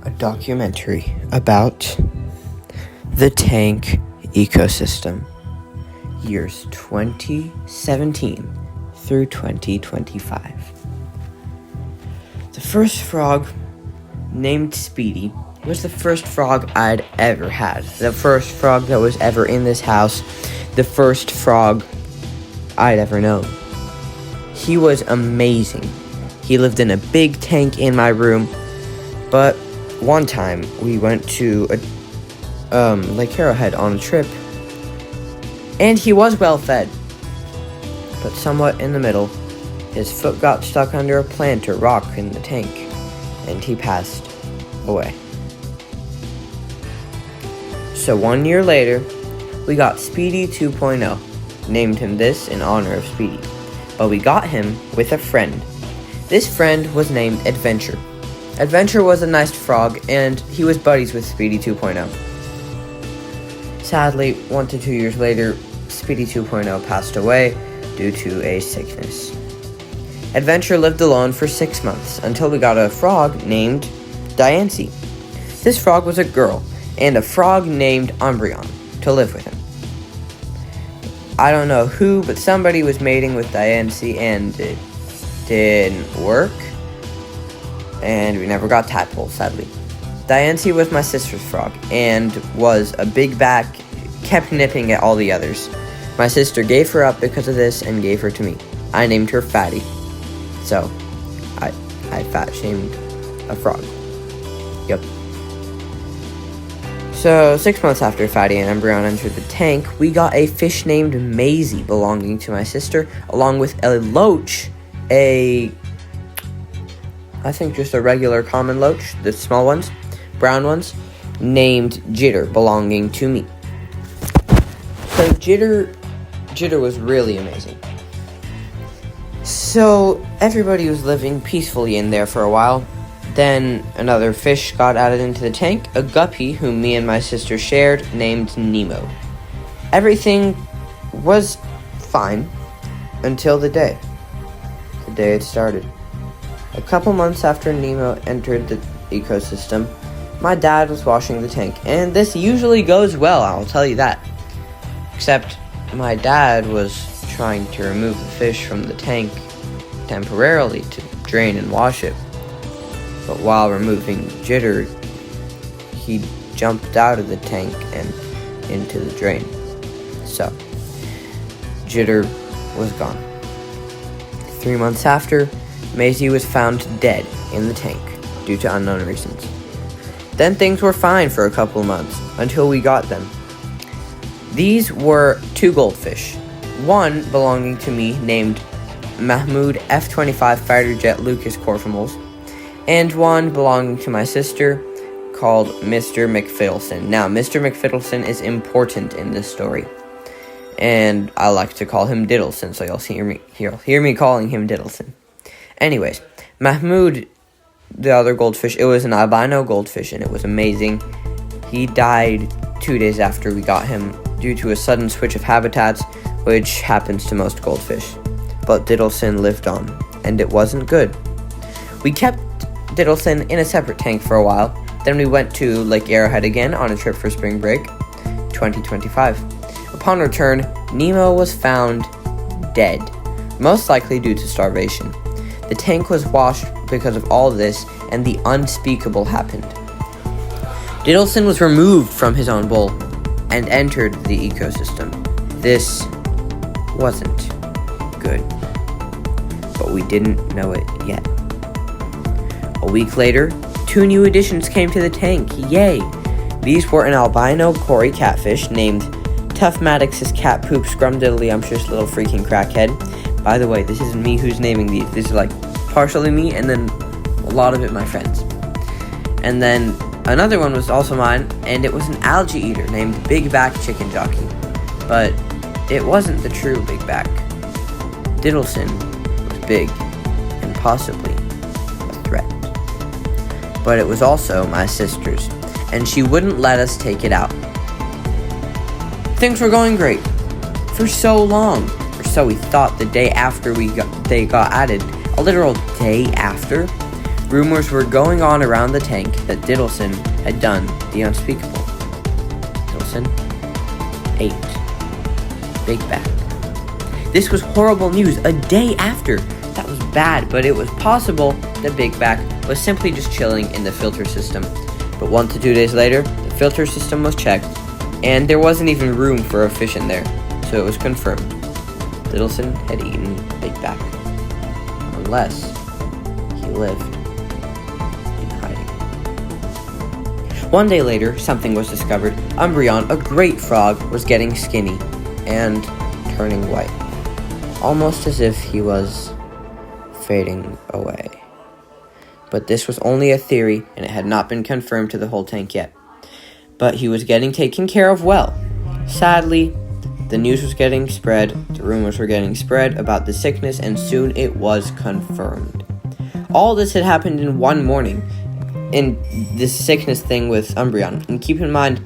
a documentary about the tank ecosystem, years 2017 through 2025. The first frog, named Speedy, was the first frog I'd ever had. The first frog that was ever in this house. The first frog I'd ever known. He was amazing. He lived in a big tank in my room. But one time we went to Lake Arrowhead on a trip, and he was well fed. But somewhat in the middle, his foot got stuck under a plant or rock in the tank, and he passed away. So 1 year later, we got Speedy 2.0, named him this in honor of Speedy. But we got him with a friend. This friend was named Adventure. Adventure was a nice frog, and he was buddies with Speedy 2.0. Sadly, 1 to 2 years later, Speedy 2.0 passed away due to a sickness. Adventure lived alone for 6 months until we got a frog named Diancie. This frog was a girl, and a frog named Umbreon to live with him. I don't know who, but somebody was mating with Diancie, and it didn't work. And we never got tadpoles, sadly. Diancie was my sister's frog, and was a big back, kept nipping at all the others. My sister gave her up because of this, and gave her to me. I named her Fatty. So, I fat-shamed a frog. Yep. So, 6 months after Fatty and Umbreon entered the tank, we got a fish named Maisie belonging to my sister, along with a loach, I think just a regular common loach, the small ones, brown ones, named Jitter, belonging to me. So Jitter was really amazing. So everybody was living peacefully in there for a while. Then another fish got added into the tank, a guppy whom me and my sister shared, named Nemo. Everything was fine until the day it started. A couple months after Nemo entered the ecosystem, my dad was washing the tank, and this usually goes well, I'll tell you that. Except my dad was trying to remove the fish from the tank temporarily to drain and wash it. But while removing Jitter, he jumped out of the tank and into the drain. So, Jitter was gone. 3 months after, Maisie was found dead in the tank due to unknown reasons. Then things were fine for a couple of months until we got them. These were 2 goldfish, one belonging to me named Mahmoud F-25 Fighter Jet Lucas Corfimals, and one belonging to my sister called Mr. McFiddleson. Now, Mr. McFiddleson is important in this story, and I like to call him Diddleson, so you'll hear me calling him Diddleson. Anyways, Mahmoud, the other goldfish, it was an albino goldfish, and it was amazing. He died 2 days after we got him due to a sudden switch of habitats, which happens to most goldfish. But Diddleson lived on, and it wasn't good. We kept Diddleson in a separate tank for a while. Then we went to Lake Arrowhead again on a trip for spring break, 2025. Upon return, Nemo was found dead, most likely due to starvation. The tank was washed because of all this, and the unspeakable happened. Diddleson was removed from his own bowl and entered the ecosystem. This wasn't good, but we didn't know it yet. A week later, 2 new additions came to the tank. Yay! These were an albino Cory catfish named Toughmatix's cat poop scrumdiddlyumptious little freaking crackhead. By the way, this isn't me who's naming these. This is like partially me, and then a lot of it my friends. And then another one was also mine, and it was an algae eater named Big Back Chicken Jockey. But it wasn't the true Big Back. Diddleson was big and possibly a threat. But it was also my sister's, and she wouldn't let us take it out. Things were going great for so long, or so we thought. The day after they got added, a literal day after, Rumors were going on around the tank that Diddleson had done the unspeakable. Diddleson ate Big Bag. This was horrible news a day after. That was bad, but it was possible that Big Bag was simply just chilling in the filter system. But 1 to 2 days later, the filter system was checked, and there wasn't even room for a fish in there, so it was confirmed. Diddleson had eaten Big Bag. Unless he lived in hiding. 1 day later, something was discovered. Umbreon, a great frog, was getting skinny and turning white, almost as if he was fading away. But this was only a theory, and it had not been confirmed to the whole tank yet. But he was getting taken care of well. Sadly, the news was getting spread, the rumors were getting spread about the sickness, and soon it was confirmed. All this had happened in one morning, in this sickness thing with Umbreon. And keep in mind,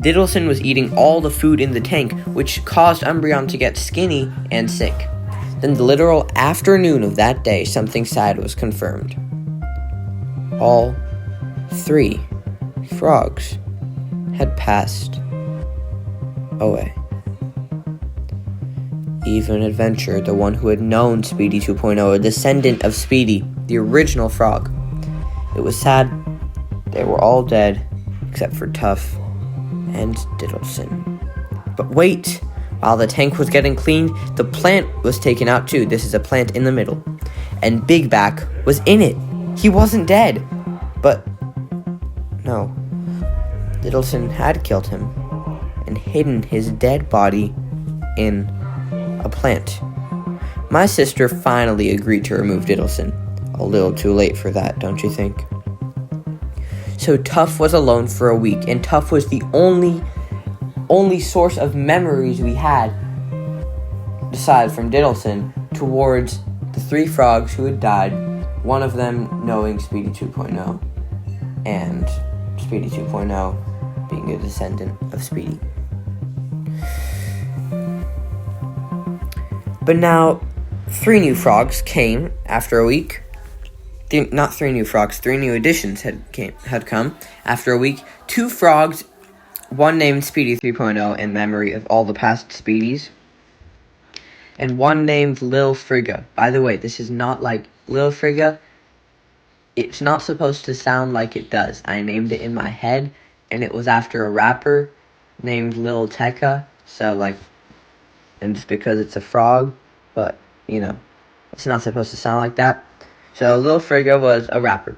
Diddleson was eating all the food in the tank, which caused Umbreon to get skinny and sick. Then the literal afternoon of that day, something sad was confirmed. All 3 frogs had passed away. Even Adventure, the one who had known Speedy 2.0, a descendant of Speedy, the original frog. It was sad. They were all dead, except for Tuff and Diddleson. But wait! While the tank was getting cleaned, the plant was taken out too. This is a plant in the middle. And Big Back was in it. He wasn't dead. But no. Diddleson had killed him and hidden his dead body in a plant. My sister finally agreed to remove Diddleson. A little too late for that, don't you think? So Tuff was alone for a week, and Tuff was the only source of memories we had, aside from Diddleson, towards the 3 frogs who had died, one of them knowing Speedy 2.0, and Speedy 2.0 being a descendant of Speedy. But now, 3 new frogs came after a week. Not 3 new frogs, 3 new additions had come after a week. 2 frogs, one named Speedy 3.0 in memory of all the past Speedies, and one named Lil Frigga. By the way, this is not like Lil Frigga. It's not supposed to sound like it does. I named it in my head, and it was after a rapper named Lil Tecca. So, and it's because it's a frog, but, it's not supposed to sound like that. So, Lil Frigga was a rapper.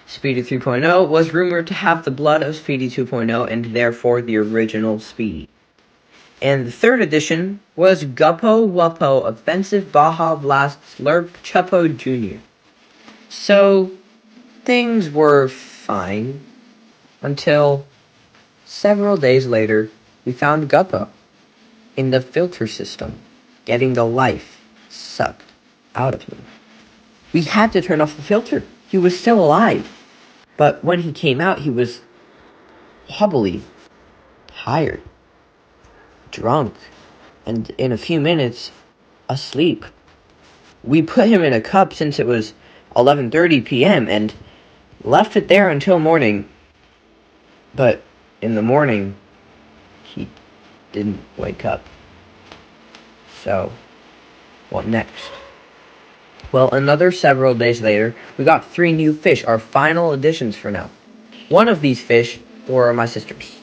Speedy 3.0 was rumored to have the blood of Speedy 2.0 and therefore the original Speedy. And the 3rd edition was Guppo Wuppo Offensive Baja Blast Slurp Chuppo Jr. So, things were fine until several days later we found Guppo in the filter system, getting the life sucked out of him. We had to turn off the filter. He was still alive. But when he came out, he was wobbly, tired, drunk, and in a few minutes, asleep. We put him in a cup since it was 11:30 p.m. and left it there until morning. But in the morning, he didn't wake up. So, what next? Well, another several days later, we got 3 new fish, our final additions for now. One of these fish were my sister's.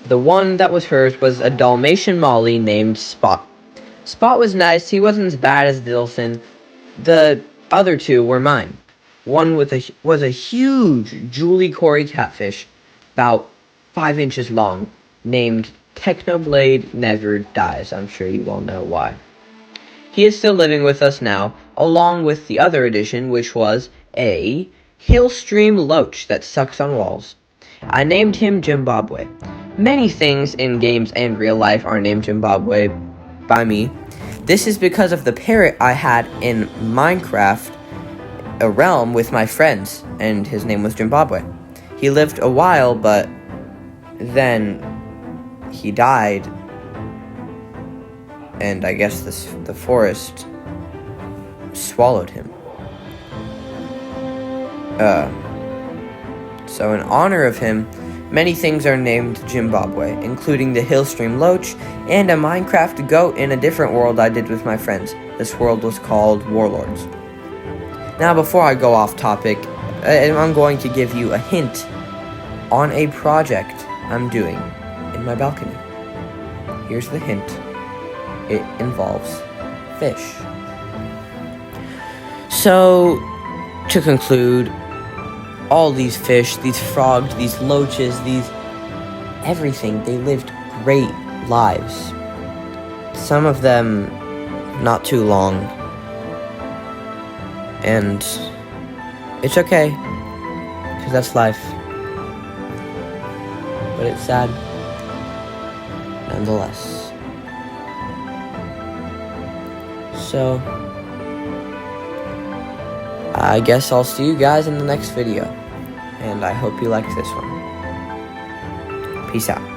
The one that was hers was a Dalmatian Molly named Spot. Spot was nice, he wasn't as bad as Diddleson. The other 2 were mine. One was a huge Julie Corey catfish, about 5 inches long, named Technoblade Never Dies. I'm sure you all know why. He is still living with us now, along with the other addition, which was a Hillstream Loach that sucks on walls. I named him Zimbabwe. Many things in games and real life are named Zimbabwe by me. This is because of the parrot I had in Minecraft, a realm with my friends, and his name was Zimbabwe. He lived a while, but then he died. And I guess the forest swallowed him. So in honor of him, many things are named Zimbabwe, including the Hillstream Loach and a Minecraft goat in a different world I did with my friends. This world was called Warlords. Now, before I go off topic, I'm going to give you a hint on a project I'm doing in my balcony. Here's the hint. It involves fish. So, to conclude, all these fish, these frogs, these loaches, everything, they lived great lives. Some of them not too long. And it's okay, because that's life. But it's sad, nonetheless. So, I guess I'll see you guys in the next video. And I hope you liked this one. Peace out.